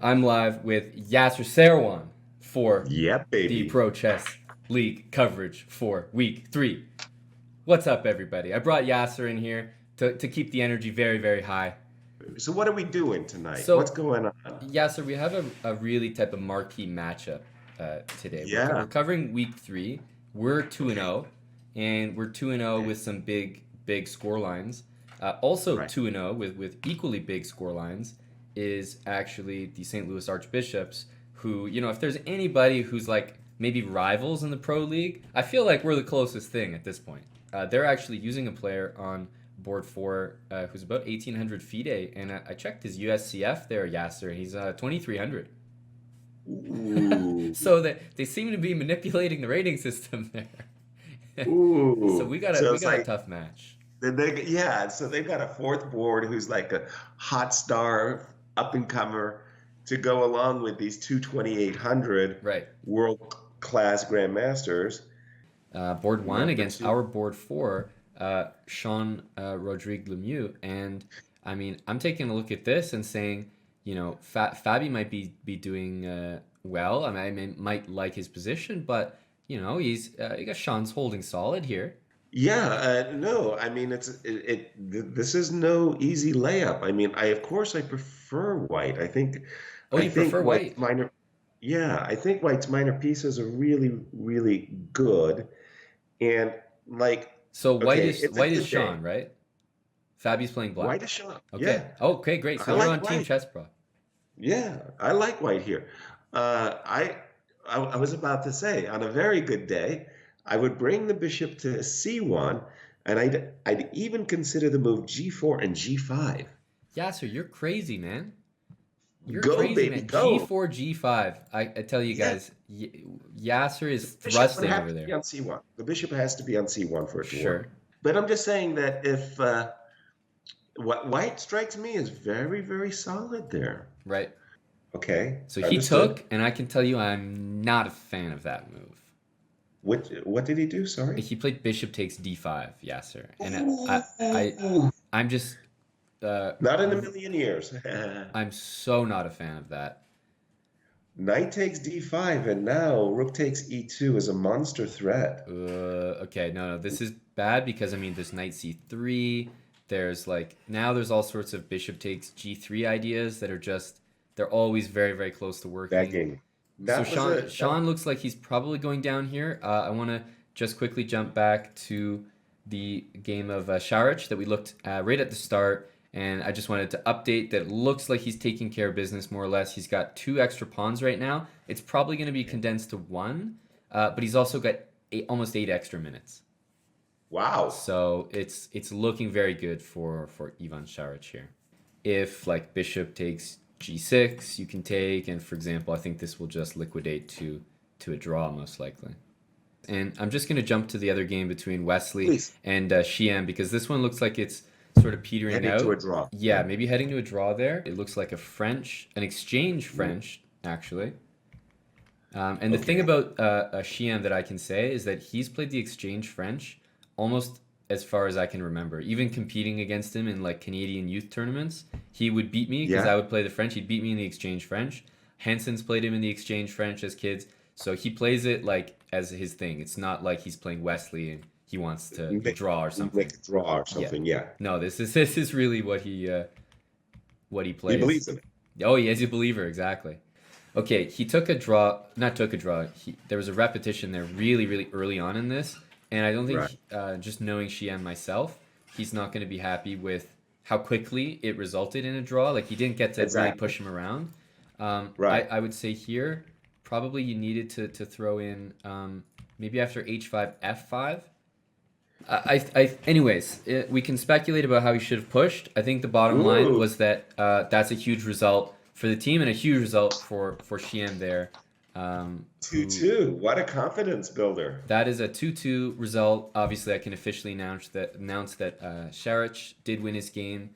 I'm live with Yasser Serwan for Yep, the baby. Pro Chess League coverage for week 3. What's up, everybody? I brought Yasser in here to keep the energy very, very high. So what are we doing tonight? What's So, going on? Yasser, we have a really type of marquee matchup today. We're Yeah. covering week 3. We're 2 and Okay. 0, and we're 2 and 0 Okay. with some big score lines. Also Right. 2 and 0 with equally big score lines is actually the St. Louis Archbishops, who, if there's anybody who's like maybe rivals in the Pro League, I feel like we're the closest thing at this point. They're actually using a player on board 4 who's about 1,800 FIDE, and I checked his USCF there, Yasser, and he's 2,300. Ooh. So that they seem to be manipulating the rating system there. So Ooh. we got a So we it's got a like tough match. yeah, so they've got a fourth board who's like a hot star up and comer to go along with these two 2800 Right. world class grandmasters. Board 1 Number against two. our board 4, Sean Rodrigue Lemieux. And I mean, I'm taking a look at this and saying, Fabi might be doing well. I mean, I might like his position, but, you got Sean's holding solid here. Yeah, no, I mean this is no easy layup. I mean, of course I prefer white. Oh, I you think prefer white's white? minor yeah, I think white's minor pieces are really, really good. And like, So okay, it's a white is good Sean, day. right? Fabi's playing White black. is shot. Okay. Yeah, Oh, okay, great. So I you're like on Team white. Chessbrah. Yeah, I like white here. Uh, I, I was about to say, on a very good day, I would bring the bishop to c1, and I'd even consider the move g4 and g5. Yasser, you're crazy, man. You're Go, crazy, baby, man. go. G4, G5. I tell you Yeah, guys, Yasser the is bishop would thrusting have over to be there. on c1. The bishop has to be on c1 for it to Sure. work. But I'm just saying that if what white strikes me as very, very solid there. Right. Okay, So he understood. took, and I can tell you I'm not a fan of that move. What did he do? Sorry. He played bishop takes D5, Yasser. And Ooh, I'm just, uh, not in a million years. I'm so not a fan of that. Knight takes d5, and now rook takes e2 is a monster threat. Okay, no, this is bad because I mean, there's knight c3. There's like now there's all sorts of bishop takes g3 ideas that are just they're always very very close to working. Begging. So That was Sean a that, Sean looks like he's probably going down here. I want to just quickly jump back to the game of Sharich that we looked right at the start, and I just wanted to update that it looks like he's taking care of business more or less. He's got 2 extra pawns right now. It's probably going to be condensed to one, but he's also got almost 8 extra minutes. wow. So it's looking very good for Ivan Sharich here. If like bishop takes g6, you can take, and for example, I think this will just liquidate to a draw most likely. And I'm just going to jump to the other game between Wesley Please. and Shiem because this one looks like it's sort of petering Heading to a out. draw. Yeah, Yeah. maybe heading to a draw there. It looks like an exchange Ooh, French, actually. And the thing okay. about Shiem that I can say is that he's played the exchange French almost as far as I can remember. Even competing against him in like Canadian youth tournaments, he would beat me because Yeah. I would play the French. He'd beat me in the exchange French. Henson's played him in the exchange French as kids, so he plays it like as his thing. It's not like he's playing Wesley and he wants to Make, draw or something. make a draw or Yeah, something. Yeah. no, this is really what he He plays. believes in it. Oh, he is a believer, exactly. Okay, he took a draw, not took a draw. There was a repetition there really, really early on in this, and I don't think, Right. just knowing Shien myself, he's not going to be happy with how quickly it resulted in a draw. Like, he didn't get to really Exactly. push him around. Right. I would say here, probably you needed to throw in maybe after h5, f5. Anyways, we can speculate about how he should have pushed. I think the bottom line Ooh, was that that's a huge result for the team and a huge result for Shiem there. two Who 2. What a confidence builder. that is a 2-2 result. Obviously, I can officially announce that Sharich did win his game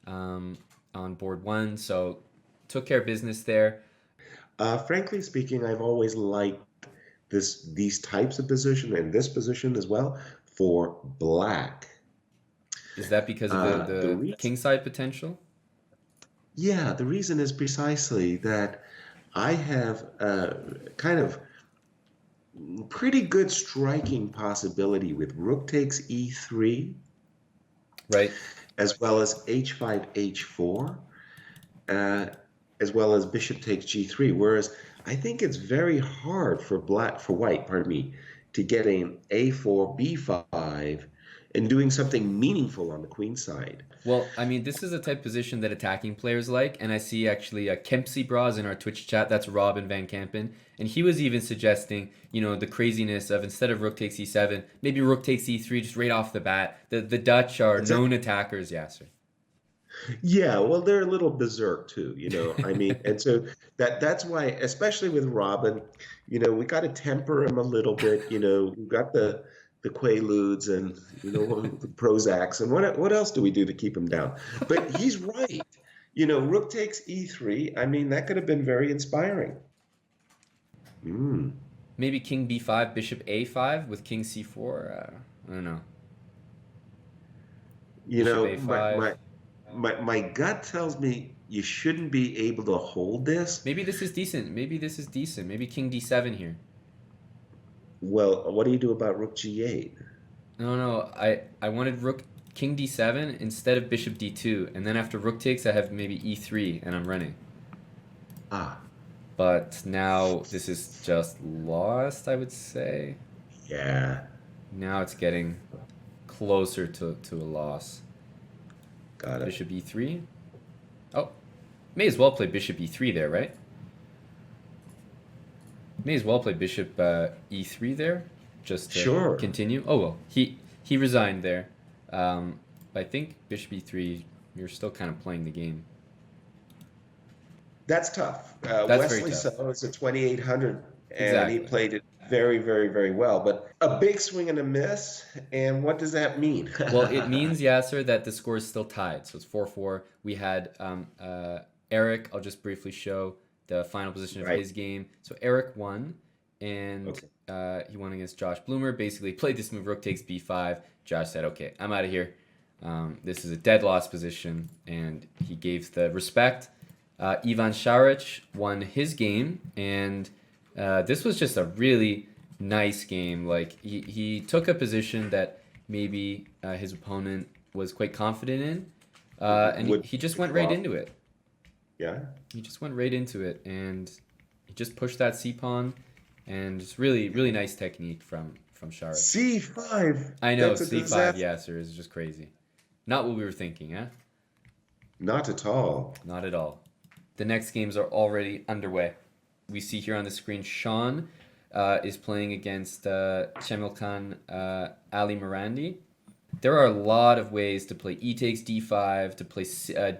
on board 1, so took care of business there. Frankly speaking, I've always liked these types of position and this position as well for black. Is that because of the The the reason, king side potential? yeah, the reason is precisely that I have kind of pretty good striking possibility with rook takes e3, Right. as well as h5, h4, uh, as well as bishop takes g3. Whereas I think it's very hard for white, pardon me, to get an a4, b5, and doing something meaningful on the queen side. Well, I mean, this is a type position that attacking players like, and I see actually Chessbrahs in our Twitch chat. That's Robin Van Kampen, and he was even suggesting, the craziness of instead of rook takes e7, maybe rook takes e3 just right off the bat. The Dutch are known attackers, Yasser. Yeah, well, they're a little berserk too, you know. I mean, and so that's why, especially with Robin, we got to temper him a little bit. We've got the Quaaludes and the Prozacs, and what else do we do to keep him down? But he's right. Rook takes e3. I mean, that could have been very inspiring. Mm. Maybe king b5, bishop a5 with king c4. I don't know. You Bishop know, my a5. my my gut tells me you shouldn't be able to hold this. Maybe this is decent. Maybe this is decent. Maybe king d7 here. Well, what do you do about rook g8? No, no. I wanted rook king d7 instead of bishop d2, and then after rook takes, I have maybe e3, and I'm running. Ah, But now this is just lost, I would say. yeah, Now it's getting closer to a loss. got it. Bishop e3. Oh, may as well play bishop e3 there, right? May as well play bishop e3 there, just to Sure. continue. Oh well, he resigned there. I think bishop e3. You're still kind of playing the game. That's tough. That's very Wesley tough. So is a 2800, and he Exactly. played it very, very, very well. But a big swing and a miss, and what does that mean? Well, it means, Yasser, that the score is still tied. So it's 4-4. We had Eric, I'll just briefly show the final position of Right. his game. So Eric won, and Okay. he won against Josh Bloomer. Basically, played this move, rook takes b5. Josh said, okay, I'm out of here. This is a dead loss position, and he gave the respect. Ivan Šarić won his game, and this was just a really nice game. Like he took a position that maybe his opponent was quite confident in, and Would he just the went right cloth? into it. Yeah. He just went right into it, and he just pushed that c pawn, and it's really really nice technique from Šarić. C5. I know That's a c5, disaster. Yasser, is just crazy. Not what we were thinking, huh? Not at all. Not at all. The next games are already underway. We see here on the screen Sean is playing against Chemilkan Ali Mirandi. There are a lot of ways to play e takes d5, to play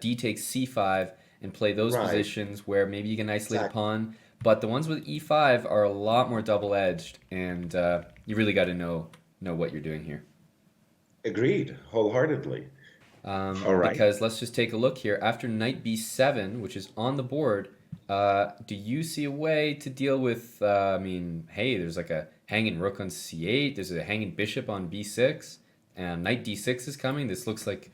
d takes c5, and play those Right. positions where maybe you can isolate a Exactly. pawn. But the ones with e5 are a lot more double-edged, and you really got to know what you're doing here. Agreed. Wholeheartedly. All right. Because let's just take a look here. After knight b7, which is on the board, do you see a way to deal with? I mean, hey, there's like a hanging rook on c8. There's a hanging bishop on b6, and knight d6 is coming. This looks like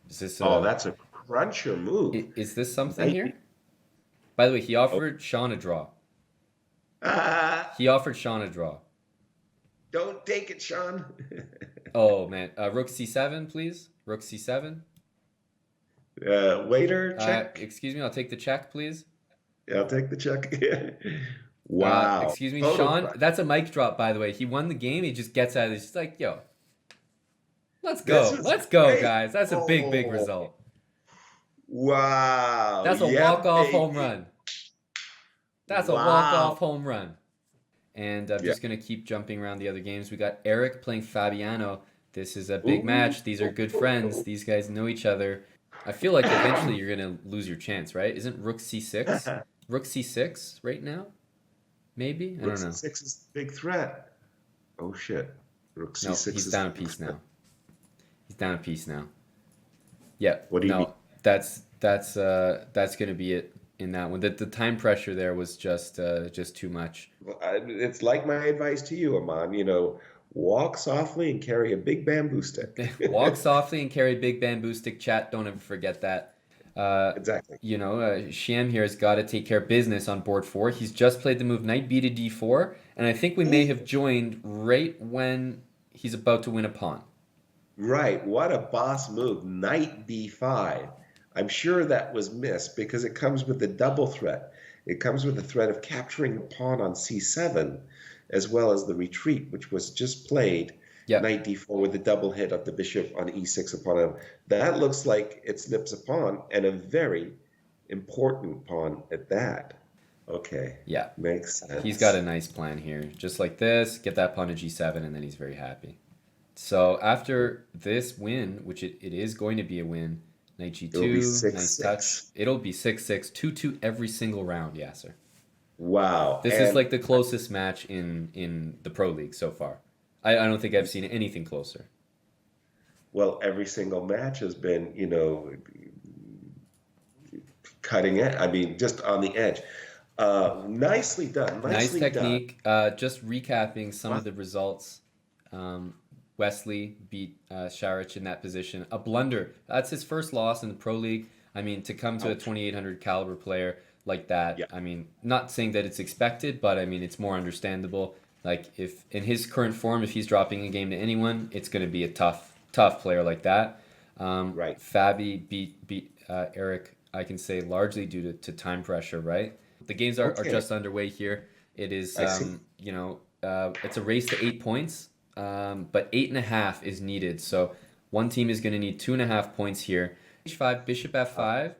is this Oh, a that's a cruncher move. is this something Knight here? By the way, he Oh. offered Sean a draw. Ah, He offered Sean a draw. don't take it, Sean. Oh man, rook c7, please. Rook c7. Waiter, check. Excuse me, I'll take the check, please. Yeah, I'll take the check. Wow. Excuse me, Photo Sean. crush. That's a mic drop, by the way. He won the game. He just gets out of it. He's just like, yo, let's This go. is Let's go, great. guys. That's a big, big Oh, result. wow. That's a Yeah, walk-off home baby. run. That's a Wow. walk-off home run. And I'm Yeah. just going to keep jumping around the other games. We got Eric playing Fabiano. This is a big Ooh. match. These are good friends. These guys know each other. I feel like eventually you're going to lose your chance, right? Isn't rook c6? Rook c6 right now? Maybe? I Rook don't know. c6 is the big threat. Oh shit. Rook No, c6 he's is down the a big piece threat. now. He's down a piece now. Yeah, What do you mean? no, that's gonna be it in that one. The time pressure there was just too much. Well, it's like my advice to you, Aman. Walk softly and carry a big bamboo stick. Walk softly and carry big bamboo stick. Chat, don't ever forget that. Uh, Exactly. Shiam here has got to take care of business on board four. He's just played the move knight b to d4, and I think we may have Ooh, joined right when he's about to win a pawn. right. What a boss move. Knight b5. I'm sure that was missed because it comes with the double threat. It comes with the threat of capturing the pawn on c7, as well as the retreat, which was just played, Yep. knight d4 with the double hit of the bishop on e6 upon him. That looks like it snips a pawn, and a very important pawn at that. Okay, Yeah. makes He's got sense. a nice plan here. Just like this, get that pawn to g7, and then he's very happy. So after this win, which it is going to be a win, knight It'll be g2, nice touch. 6-6. It'll be 6-6, 2-2 every single round, Yasser. Wow. This is And like the closest match in the Pro League so far. I don't think I've seen anything closer. well, every single match has been, cutting it. I mean, just on the edge. Nicely done. Nice Nicely done. technique. Just recapping some of Wow. the results. Um, Wesley beat Sharich in that position. A blunder. That's his first loss in the Pro League. I mean, to come to a Ouch. 2800 caliber player like that, Yeah. I mean, not saying that it's expected, but I mean, it's more understandable. Like, if in his current form, if he's dropping a game to anyone, it's going to be a tough player like that. Right. Fabi beat Eric, I can say, largely due to time pressure, right? The games are Okay. just underway here. It is, I see. it's a race to 8 points, but 8.5 is needed. So one team is going to need 2.5 points here. H5, bishop Uh, f5,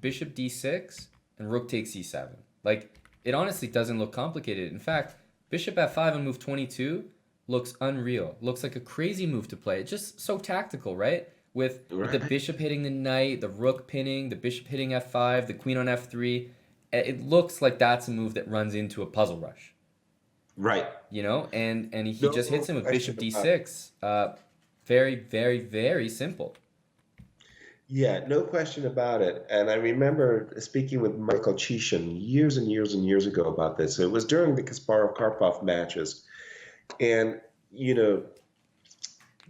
bishop d6, and rook takes e7. Like, it honestly doesn't look complicated. In fact, bishop f5 on move 22 looks unreal. Looks like a crazy move to play. It's just so tactical, right? With the right. bishop hitting the knight, the rook pinning, the bishop hitting f5, the queen on f3. It looks like that's a move that runs into a puzzle rush, Right. and he just hits No him with question bishop about it. d6. Very, very, very simple. Yeah, no question about it. And I remember speaking with Michael Cheeshan years and years and years ago about this. It was during the Kasparov-Karpov matches. And, you know,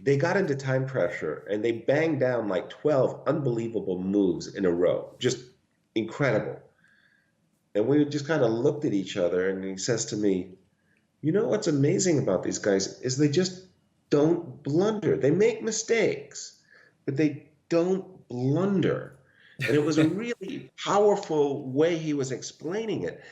they got into time pressure and they banged down like 12 unbelievable moves in a row. Just incredible. And we just kind of looked at each other and he says to me, you know what's amazing about these guys is they just don't blunder. They make mistakes, but they don't blunder. And it was a really powerful way he was explaining it.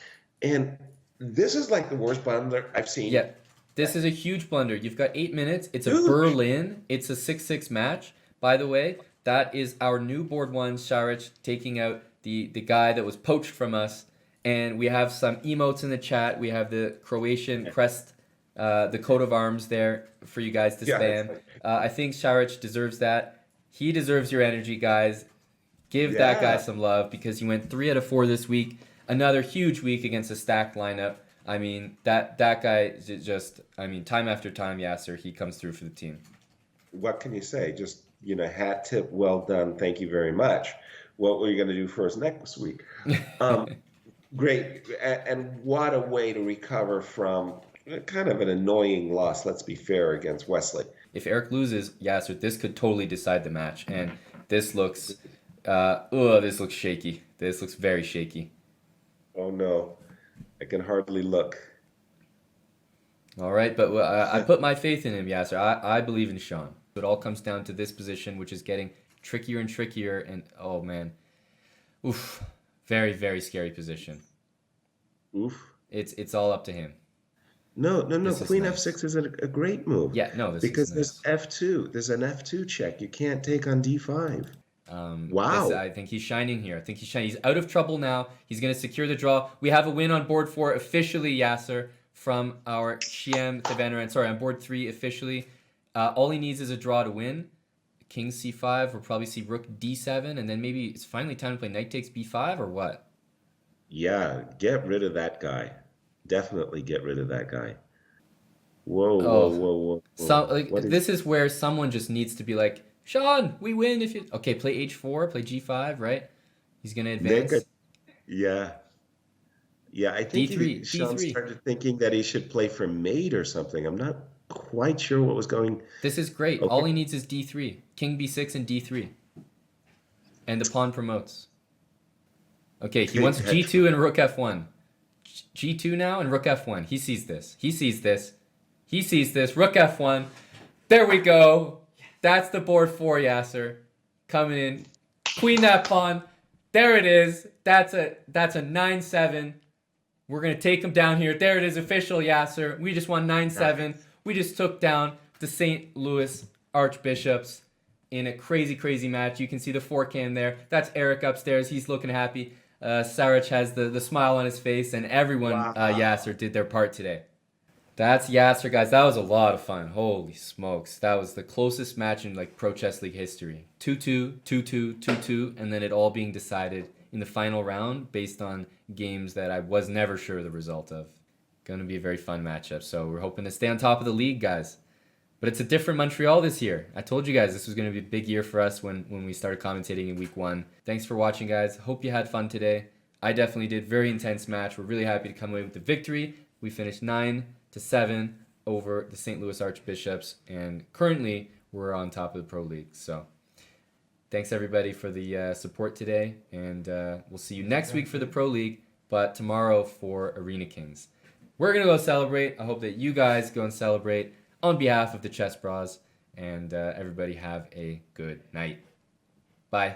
And this is like the worst blunder I've seen. Yeah, this is a huge blunder. You've got 8 minutes. It's a Huge. Berlin. It's a 6-6 match. By the way, that is our new board one, Saric, taking out the guy that was poached from us. And we have some emotes in the chat. We have the Croatian crest, the coat of arms there for you guys to Yeah, it's spam. like, I think Saric deserves that. He deserves your energy, guys. Give that guy yeah. some love because he went 3 out of 4 this week. Another huge week against a stacked lineup. I mean, that guy just, I mean, time after time, Yasser, he comes through for the team. What can you say? Just, hat tip, well done, thank you very much. What were you going to do for us next week? Um, Great. And what a way to recover from kind of an annoying loss, let's be fair, against Wesley. If Eric loses, Yasser, this could totally decide the match. And this looks shaky. This looks very shaky. Oh no, I can hardly look. All right, but I put my faith in him, Yasser. I believe in Sean. It all comes down to this position, which is getting trickier and trickier. And oh man, oof, very very scary position. Oof. It's all up to him. No, no, no. This is Queen nice. f6 is a great move Yeah, no, this is because there's nice. f2. There's an f2 check. You can't take on d5. This Wow. I think he's shining here. I think he's shining. He's out of trouble now. He's gonna secure the draw. We have a win on board 4 officially, Yasser, from our Shiem Teveneran. Sorry, on board 3 officially. All he needs is a draw to win. King c5. We'll probably see rook d7, and then maybe it's finally time to play knight takes b5 or what? Yeah, get rid of that guy. Definitely get rid of that guy. Whoa, whoa, Oh, whoa, whoa, so whoa. like What is? this is where someone just needs to be like, Sean, we win if you okay. Play h4, play g5, right? He's gonna Make a advance Yeah. Yeah, I think d3, Sean d3. started thinking that he should play for mate or something. I'm not. quite sure what was going. This is great. Okay. All he needs is d3. King b6 and d3. And the pawn promotes. Okay, he wants g2 and rook f1. G2 now and rook f1. He sees this. He sees this. He sees this. Rook f1. There we go. That's the board for Yasser. Coming in. Queen that pawn. There it is. That's a 9-7. We're going to take him down here. There it is, official Yasser. We just won 9-7. We just took down the St. Louis Archbishops in a crazy, crazy match. You can see the forehand there. That's Eric upstairs. He's looking happy. Saric has the smile on his face, and everyone, Wow. Yasser, did their part today. That's Yasser, guys. That was a lot of fun. Holy smokes. That was the closest match in like Pro Chess League history. 2-2, 2-2, 2-2, and then it all being decided in the final round based on games that I was never sure the result of. Going to be a very fun matchup. So we're hoping to stay on top of the league, guys. But it's a different Montreal this year. I told you guys this was going to be a big year for us when we started commentating in week 1. Thanks for watching, guys. Hope you had fun today. I definitely did. Very intense match. We're really happy to come away with the victory. We finished 9-7 over the St. Louis Archbishops, and currently we're on top of the Pro League. So thanks everybody for the support today, and we'll see you next week for the Pro League, but tomorrow for Arena Kings. We're going to go celebrate. I hope that you guys go and celebrate on behalf of the Chessbrahs, and everybody have a good night. Bye.